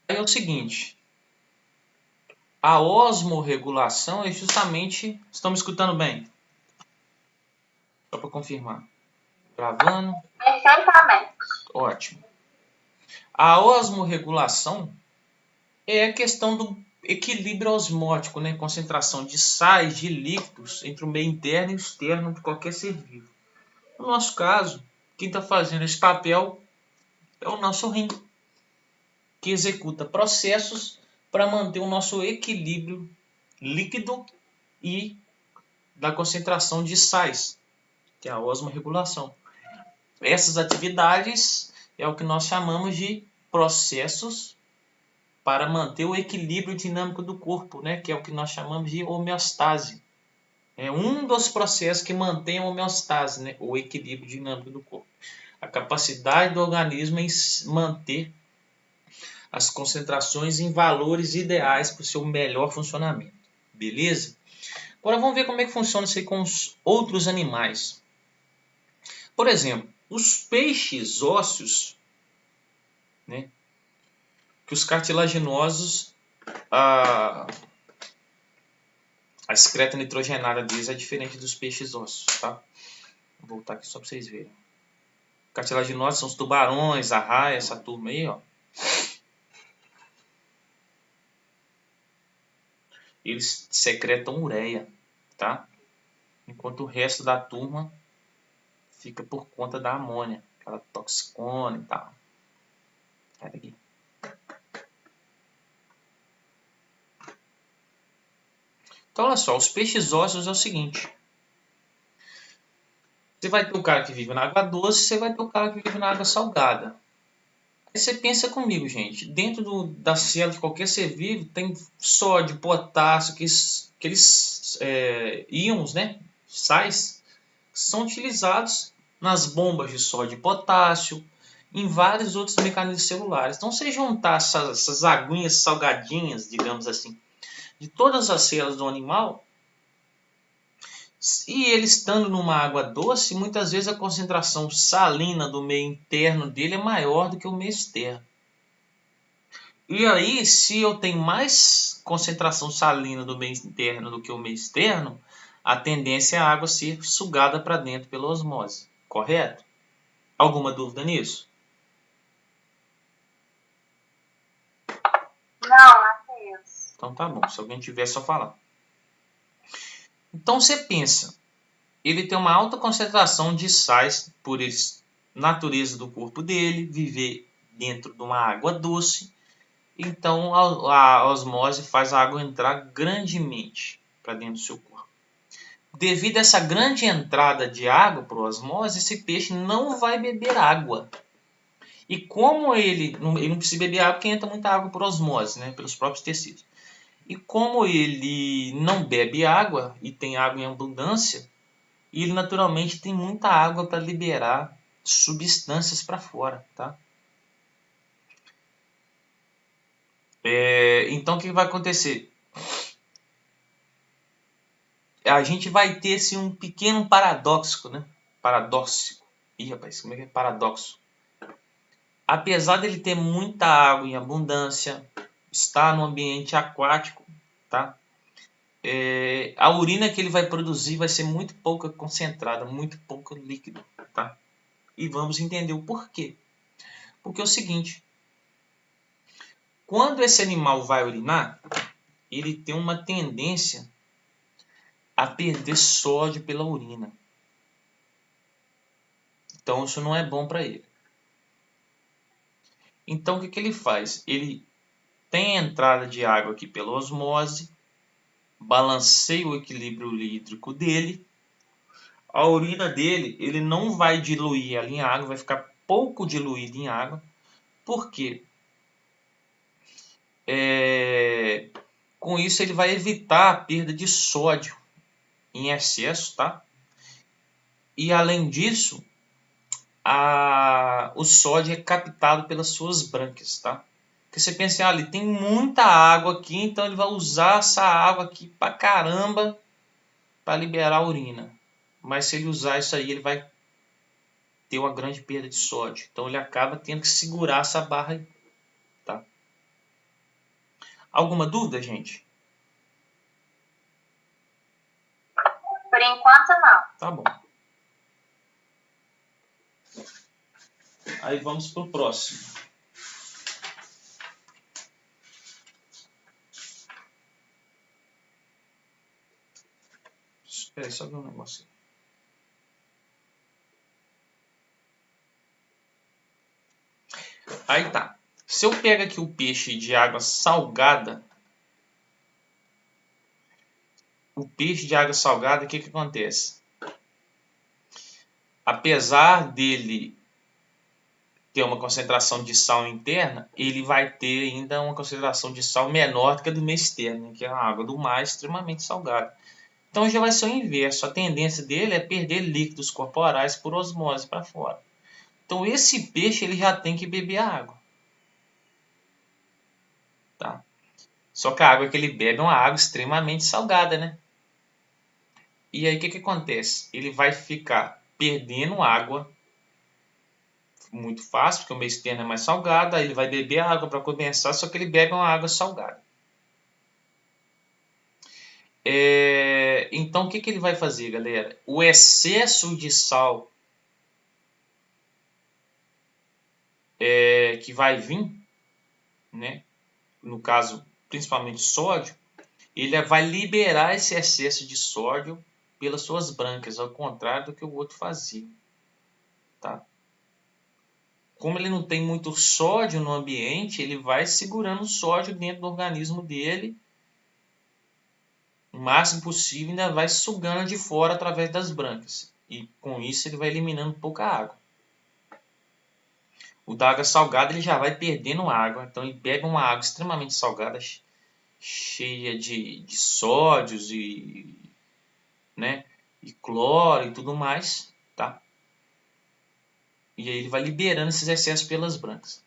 Aí é o seguinte, a osmorregulação é justamente... Estão me escutando bem? Só para confirmar. Gravando. Perfeitamente. Ótimo. A osmorregulação é a questão do equilíbrio osmótico, né? Concentração de sais, de líquidos entre o meio interno e o externo de qualquer ser vivo. No nosso caso, quem está fazendo esse papel é o nosso rim, que executa processos para manter o nosso equilíbrio líquido e da concentração de sais, que é a osmorregulação. Essas atividades é o que nós chamamos de processos para manter o equilíbrio dinâmico do corpo, né? Que é o que nós chamamos de homeostase. É um dos processos que mantém a homeostase, né? O equilíbrio dinâmico do corpo. A capacidade do organismo em manter as concentrações em valores ideais para o seu melhor funcionamento. Beleza? Agora vamos ver como é que funciona isso aí com os outros animais. Por exemplo, os peixes ósseos, né? Que os cartilaginosos, a excreta nitrogenada deles é diferente dos peixes ósseos, tá? Vou voltar aqui só para vocês verem. Cartilaginosos são os tubarões, a raia, essa turma aí, ó. Eles secretam ureia, tá? Enquanto o resto da turma fica por conta da amônia, aquela toxicona e tal. Aqui. Então, olha só, os peixes ósseos é o seguinte. Você vai ter o cara que vive na água doce, você vai ter o cara que vive na água salgada. Aí você pensa comigo, gente. Dentro da célula de qualquer ser vivo tem sódio, potássio, aqueles íons, né? Sais, são utilizados nas bombas de sódio e potássio, em vários outros mecanismos celulares. Então, se juntar essas aguinhas salgadinhas, digamos assim, de todas as células do animal, e ele estando numa água doce, muitas vezes a concentração salina do meio interno dele é maior do que o meio externo. E aí, se eu tenho mais concentração salina do meio interno do que o meio externo, a tendência é a água ser sugada para dentro pela osmose. Correto? Alguma dúvida nisso? Não, Matheus. Então tá bom, se alguém tiver, é só falar. Então você pensa, ele tem uma alta concentração de sais, por natureza do corpo dele, viver dentro de uma água doce. Então a osmose faz a água entrar grandemente para dentro do seu corpo. Devido a essa grande entrada de água por osmose, esse peixe não vai beber água. E como ele não precisa beber água porque entra muita água por osmose, né, pelos próprios tecidos. E como ele não bebe água e tem água em abundância, ele naturalmente tem muita água para liberar substâncias para fora, tá? Então o que vai acontecer? A gente vai ter assim, um pequeno paradoxo, né? Paradoxo. Ih, rapaz, como é que é paradoxo? Apesar dele ter muita água em abundância, estar no ambiente aquático, tá? A urina que ele vai produzir vai ser muito pouca concentrada, muito pouco líquido, tá? E vamos entender o porquê. Porque é o seguinte, quando esse animal vai urinar, ele tem uma tendência a perder sódio pela urina. Então isso não é bom para ele. Então o que ele faz? Ele tem a entrada de água aqui pela osmose, balanceia o equilíbrio hídrico dele. A urina dele, ele não vai diluir ela em água, vai ficar pouco diluído em água. Por quê? Com isso ele vai evitar a perda de sódio em excesso, tá? E além disso, o sódio é captado pelas suas brânquias, tá? Porque você pensa, ele tem muita água aqui, então ele vai usar essa água aqui pra caramba para liberar a urina. Mas se ele usar isso aí, ele vai ter uma grande perda de sódio. Então ele acaba tendo que segurar essa barra aí, tá? Alguma dúvida, gente? Por enquanto, não. Tá bom. Aí vamos pro próximo. Espera aí, só ver um negócio. Aí tá. Se eu pego aqui o peixe de água salgada, o que acontece? Apesar dele ter uma concentração de sal interna, ele vai ter ainda uma concentração de sal menor do que a do meio externo, que é a água do mar extremamente salgada. Então já vai ser o inverso. A tendência dele é perder líquidos corporais por osmose para fora. Então esse peixe ele já tem que beber água. Tá? Só que a água que ele bebe é uma água extremamente salgada, né? E aí o que acontece? Ele vai ficar perdendo água muito fácil, porque o meio externo é mais salgado, aí ele vai beber água para compensar, só que ele bebe uma água salgada. Então o que ele vai fazer, galera? O excesso de sal que vai vir, né? No caso, principalmente sódio, ele vai liberar esse excesso de sódio pelas suas brâncas, ao contrário do que o outro fazia. Tá? Como ele não tem muito sódio no ambiente, ele vai segurando o sódio dentro do organismo dele o máximo possível, ainda vai sugando de fora através das brâncas. E com isso ele vai eliminando pouca água. O da água salgada ele já vai perdendo água, então ele pega uma água extremamente salgada, cheia de sódios né, e cloro e tudo mais, tá? E aí ele vai liberando esses excessos pelas brâncas.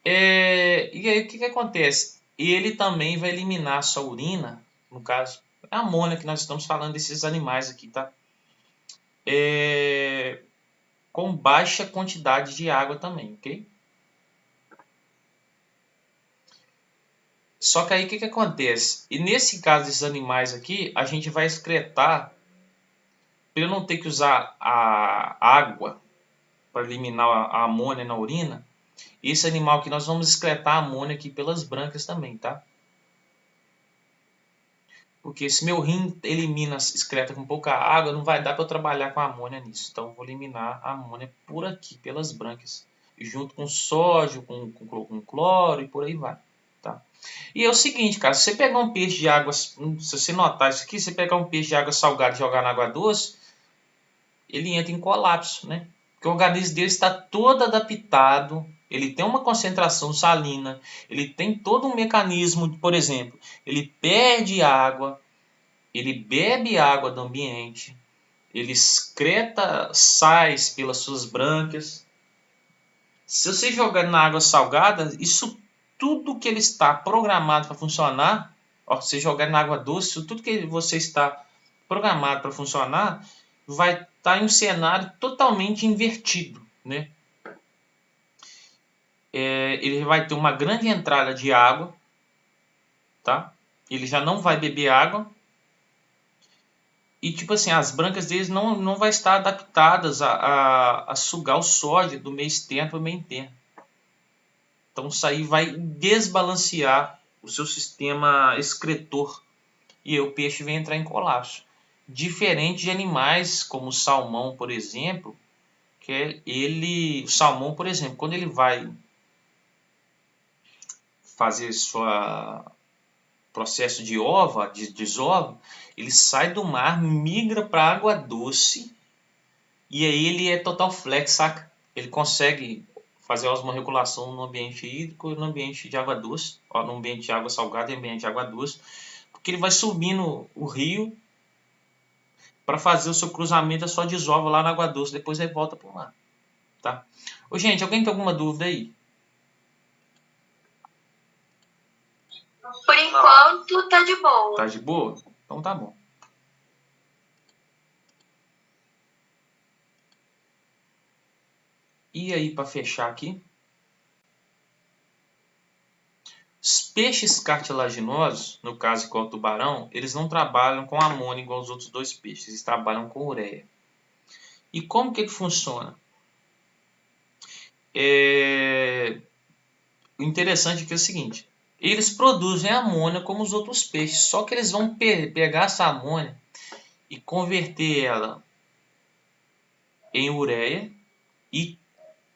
E aí o que acontece? Ele também vai eliminar a sua urina, no caso, é a amônia que nós estamos falando desses animais aqui, tá? Com baixa quantidade de água também, ok? Só que aí o que acontece? E nesse caso desses animais aqui, a gente vai excretar, para eu não ter que usar a água para eliminar a amônia na urina, esse animal aqui nós vamos excretar a amônia aqui pelas brâncas também, tá? Porque se meu rim excreta com pouca água, não vai dar para eu trabalhar com a amônia nisso. Então eu vou eliminar a amônia por aqui, pelas brâncas, junto com sódio, com cloro e por aí vai, tá? E é o seguinte, cara, se você pegar um peixe de água, se você notar isso aqui, se você pegar um peixe de água salgada e jogar na água doce, ele entra em colapso, né? Porque o organismo dele está todo adaptado, ele tem uma concentração salina, ele tem todo um mecanismo, por exemplo, ele perde água, ele bebe água do ambiente, ele excreta sais pelas suas brâncas. Se você jogar na água salgada, isso tudo que ele está programado para funcionar, ó, se jogar na água doce, isso tudo que você está programado para funcionar, vai estar em um cenário totalmente invertido, né? Ele vai ter uma grande entrada de água, tá? Ele já não vai beber água. E tipo assim, as brâncas deles não vai estar adaptadas a sugar o sódio do meio externo para o meio interno. Então isso aí vai desbalancear o seu sistema excretor e aí o peixe vai entrar em colapso. Diferente de animais como o salmão, por exemplo, o salmão, por exemplo, quando ele vai fazer sua processo de desova, ele sai do mar, migra para água doce e aí ele é total flex, saca? Ele consegue fazer a osmorregulação no ambiente hídrico e no ambiente de água doce, ó, no ambiente de água salgada e no ambiente de água doce, porque ele vai subindo o rio para fazer o seu cruzamento da sua desova lá na água doce, depois ele volta para o mar, tá? Ô, gente, alguém tem alguma dúvida aí? Por enquanto, tá de boa. Tá de boa? Então tá bom. E aí, para fechar aqui, Os peixes cartilaginosos, no caso igual o tubarão, eles não trabalham com amônia igual os outros dois peixes, eles trabalham com ureia. E como que ele funciona? O interessante é que é o seguinte, eles produzem amônia como os outros peixes, só que eles vão pegar essa amônia e converter ela em ureia e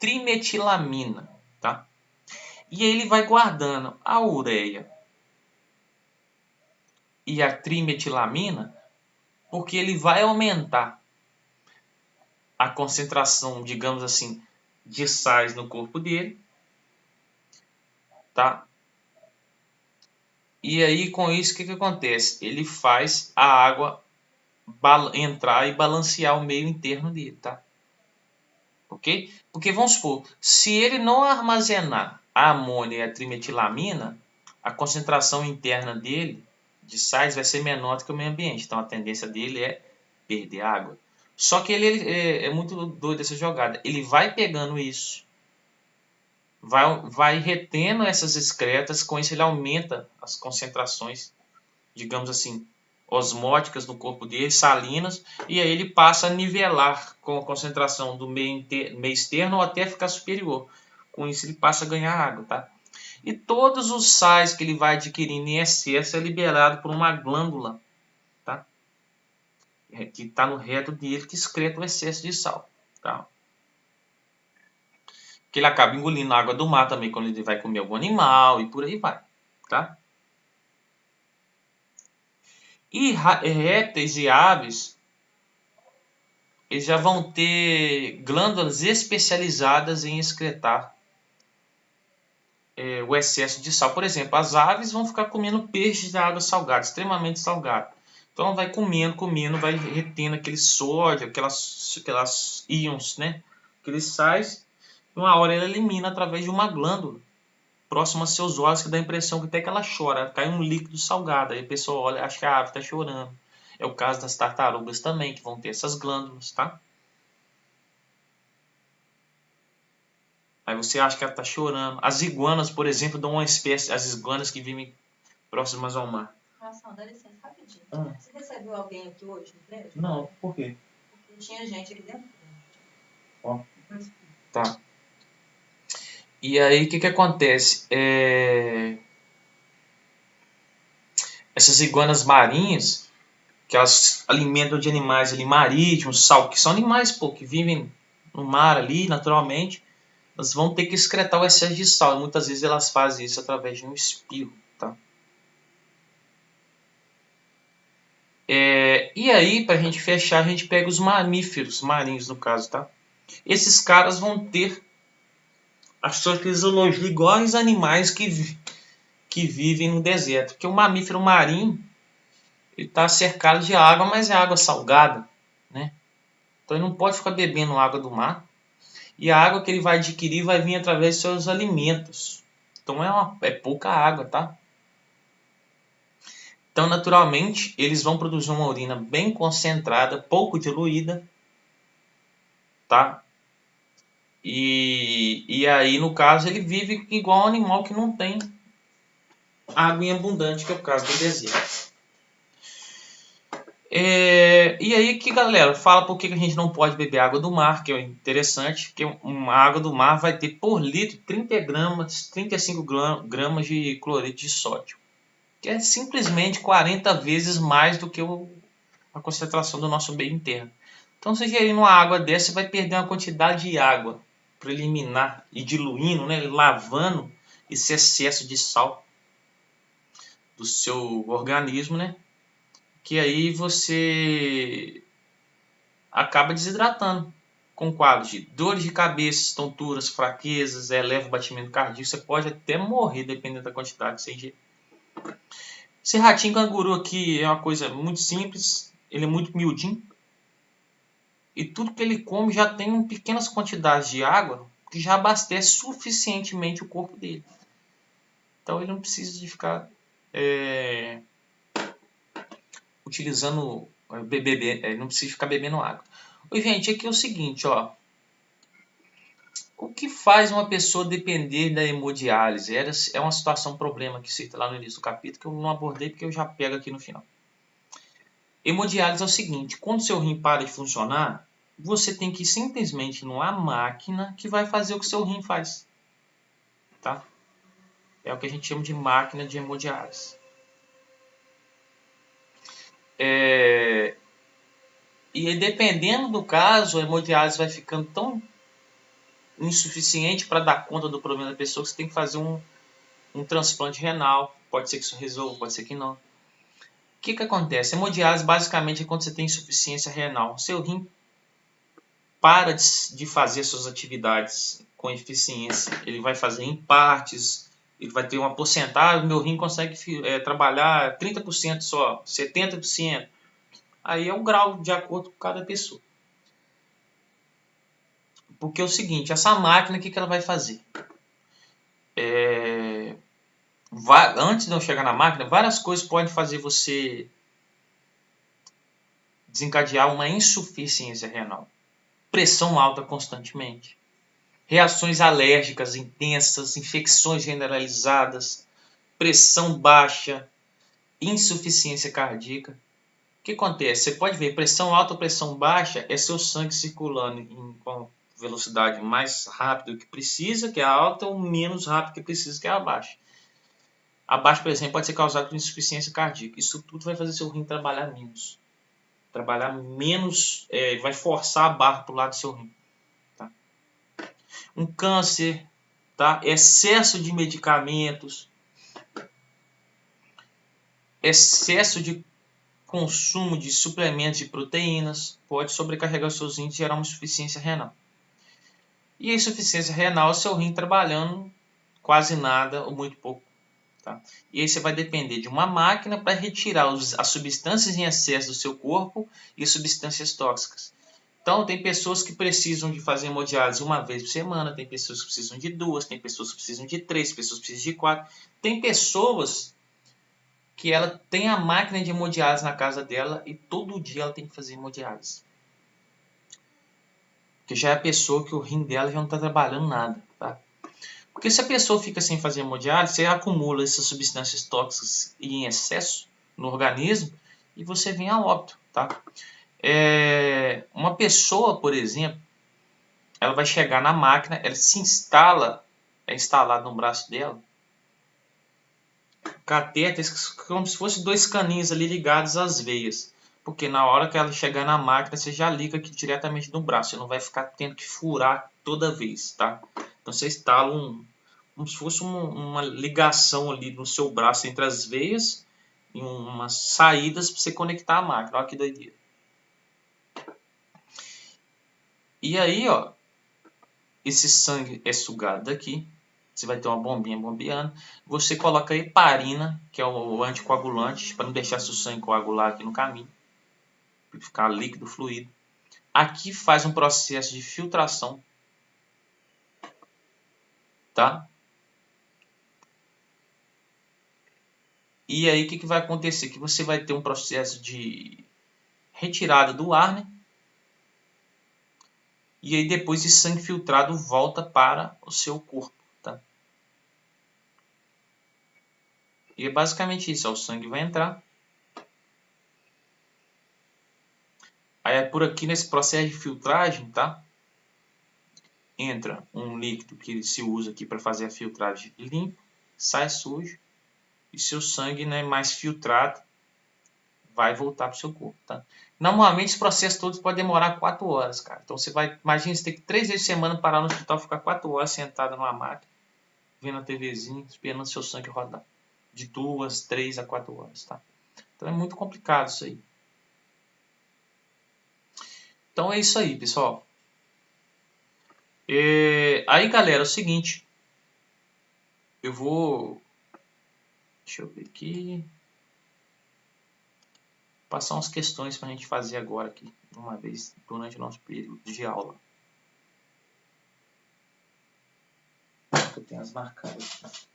trimetilamina, tá? E aí ele vai guardando a ureia e a trimetilamina, porque ele vai aumentar a concentração, digamos assim, de sais no corpo dele, tá? E aí com isso o que acontece? Ele faz a água entrar e balancear o meio interno dele, tá? Ok? Porque vamos supor, se ele não armazenar a amônia e a trimetilamina, a concentração interna dele de sais vai ser menor do que o meio ambiente. Então a tendência dele é perder água. Só que ele é muito doido essa jogada. Ele vai pegando isso, vai retendo essas excretas, com isso ele aumenta as concentrações, digamos assim, osmóticas no corpo dele, salinas, e aí ele passa a nivelar com a concentração do meio externo ou até ficar superior. Com isso ele passa a ganhar água, tá? E todos os sais que ele vai adquirindo em excesso é liberado por uma glândula, tá? Que está no reto dele, que excreta o excesso de sal, tá? Que ele acaba engolindo a água do mar também quando ele vai comer algum animal e por aí vai, tá? E répteis e aves, eles já vão ter glândulas especializadas em excretar o excesso de sal. Por exemplo, as aves vão ficar comendo peixes de água salgada, extremamente salgada. Então vai comendo, vai retendo aquele sódio, aquelas íons, né? Aqueles sais. Uma hora ela elimina através de uma glândula próxima aos seus olhos, que dá a impressão que até que ela chora, cai um líquido salgado. Aí a pessoa olha e acha que a ave está chorando. É o caso das tartarugas também, que vão ter essas glândulas, tá? Aí você acha que ela está chorando. As iguanas, por exemplo, dão uma espécie, as iguanas que vivem próximas ao mar. Nossa, dá licença, rapidinho. Ah. Você recebeu alguém aqui hoje no prédio? Não, por quê? Porque tinha gente aqui dentro. Ó. Tá. E aí o que acontece? Essas iguanas marinhas, que elas alimentam de animais ali marítimos, que são animais que vivem no mar ali naturalmente, elas vão ter que excretar o excesso de sal. E muitas vezes elas fazem isso através de um espirro, tá? E aí, para a gente fechar, a gente pega os mamíferos marinhos, no caso, tá? Esses caras vão ter a sua fisiologia igual aos animais que vivem no deserto. Porque o mamífero marinho está cercado de água, mas é água salgada, né? Então ele não pode ficar bebendo água do mar. E a água que ele vai adquirir vai vir através de seus alimentos. Então é pouca água, tá? Então, naturalmente, eles vão produzir uma urina bem concentrada, pouco diluída, tá? E aí, no caso, ele vive igual um animal que não tem água em abundante, que é o caso do deserto. E aí que, galera, fala por que a gente não pode beber água do mar, que é interessante, porque uma água do mar vai ter por litro 35 gramas de cloreto de sódio, que é simplesmente 40 vezes mais do que a concentração do nosso meio interno. Então, você ingerindo uma água dessa, você vai perder uma quantidade de água para eliminar e diluindo, né, lavando esse excesso de sal do seu organismo, né? Que aí você acaba desidratando, com quadros de dores de cabeça, tonturas, fraquezas, eleva o batimento cardíaco, você pode até morrer dependendo da quantidade que você ingerir. Esse ratinho canguru aqui é uma coisa muito simples, ele é muito miudinho, e tudo que ele come já tem pequenas quantidades de água que já abastece suficientemente o corpo dele. Então ele não precisa de ficar utilizando não precisa ficar bebendo água. Oi, gente, aqui é o seguinte, ó. O que faz uma pessoa depender da hemodiálise? É uma situação, um problema que cita lá no início do capítulo, que eu não abordei porque eu já pego aqui no final. Hemodiálise é o seguinte, quando seu rim para de funcionar, você tem que ir simplesmente numa máquina que vai fazer o que seu rim faz. Tá? É o que a gente chama de máquina de hemodiálise. E aí, dependendo do caso, a hemodiálise vai ficando tão insuficiente para dar conta do problema da pessoa que você tem que fazer um transplante renal. Pode ser que isso resolva, pode ser que não. O que acontece? A hemodiálise basicamente é quando você tem insuficiência renal. Seu rim para de fazer suas atividades com eficiência. Ele vai fazer em partes, ele vai ter uma porcentagem, meu rim consegue trabalhar 30% só, 70%. Aí é o grau de acordo com cada pessoa. Porque é o seguinte, essa máquina, o que ela vai fazer? Antes de eu chegar na máquina, várias coisas podem fazer você desencadear uma insuficiência renal. Pressão alta constantemente, reações alérgicas intensas, infecções generalizadas, pressão baixa, insuficiência cardíaca. O que acontece? Você pode ver, pressão alta ou pressão baixa é seu sangue circulando com velocidade mais rápida do que precisa, que é a alta, ou menos rápido que precisa, que é a baixa. A baixa, por exemplo, pode ser causada por insuficiência cardíaca. Isso tudo vai fazer seu rim trabalhar menos. Vai forçar a barra para o lado do seu rim. Tá? Um câncer, tá? Excesso de medicamentos, excesso de consumo de suplementos de proteínas pode sobrecarregar os seus rins e gerar uma insuficiência renal. E a insuficiência renal é o seu rim trabalhando quase nada ou muito pouco. Tá? E aí você vai depender de uma máquina para retirar as substâncias em excesso do seu corpo e substâncias tóxicas. Então, tem pessoas que precisam de fazer hemodiálise uma vez por semana, tem pessoas que precisam de 2, tem pessoas que precisam de 3, pessoas que precisam de 4. Tem pessoas que ela tem a máquina de hemodiálise na casa dela e todo dia ela tem que fazer hemodiálise. Porque já é a pessoa que o rim dela já não está trabalhando nada. Tá? Porque se a pessoa fica sem fazer hemodiálise, você acumula essas substâncias tóxicas em excesso no organismo e você vem a óbito. Tá? Uma pessoa, por exemplo, ela vai chegar na máquina, ela se instala, é instalado no braço dela, catéteres como se fossem 2 caninhos ali ligados às veias. Porque na hora que ela chegar na máquina, você já liga aqui diretamente no braço. Você não vai ficar tendo que furar toda vez, tá? Então você instala como se fosse uma ligação ali no seu braço entre as veias e umas saídas para você conectar a máquina. Olha que doideira. E aí, ó, esse sangue é sugado daqui. Você vai ter uma bombinha bombeando. Você coloca heparina, que é o anticoagulante, para não deixar seu sangue coagular aqui no caminho. Para ficar líquido, fluido. Aqui faz um processo de filtração. Tá? E aí o que vai acontecer? Que você vai ter um processo de retirada do ar, né? E aí depois esse sangue filtrado volta para o seu corpo. Tá? E é basicamente isso. O sangue vai entrar. Aí é por aqui nesse processo de filtragem, tá? Entra um líquido que se usa aqui para fazer a filtragem limpo, sai sujo e seu sangue, né, mais filtrado vai voltar para o seu corpo, tá? Normalmente esse processo todo pode demorar 4 horas, cara. Então você vai, imagina, você tem que 3 vezes por semana parar no hospital, ficar 4 horas sentado numa máquina, vendo a TVzinha, esperando seu sangue rodar. De 2, 3 a 4 horas, tá? Então é muito complicado isso aí. Então é isso aí, pessoal. Aí, galera, é o seguinte. Eu vou... Deixa eu ver aqui. Passar umas questões para a gente fazer agora aqui, uma vez, durante o nosso período de aula. Eu tenho as marcadas.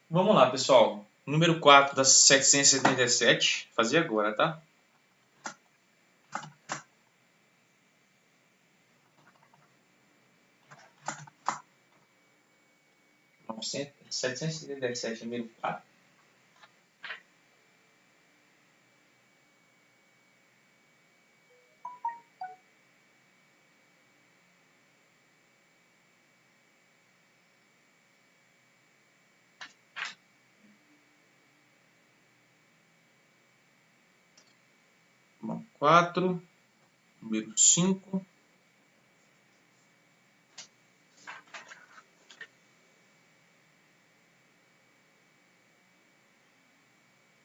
Vamos lá, pessoal. Número 4 das 777. Fazer agora, tá? Não, 777, número 4. Bom, 4, número 5.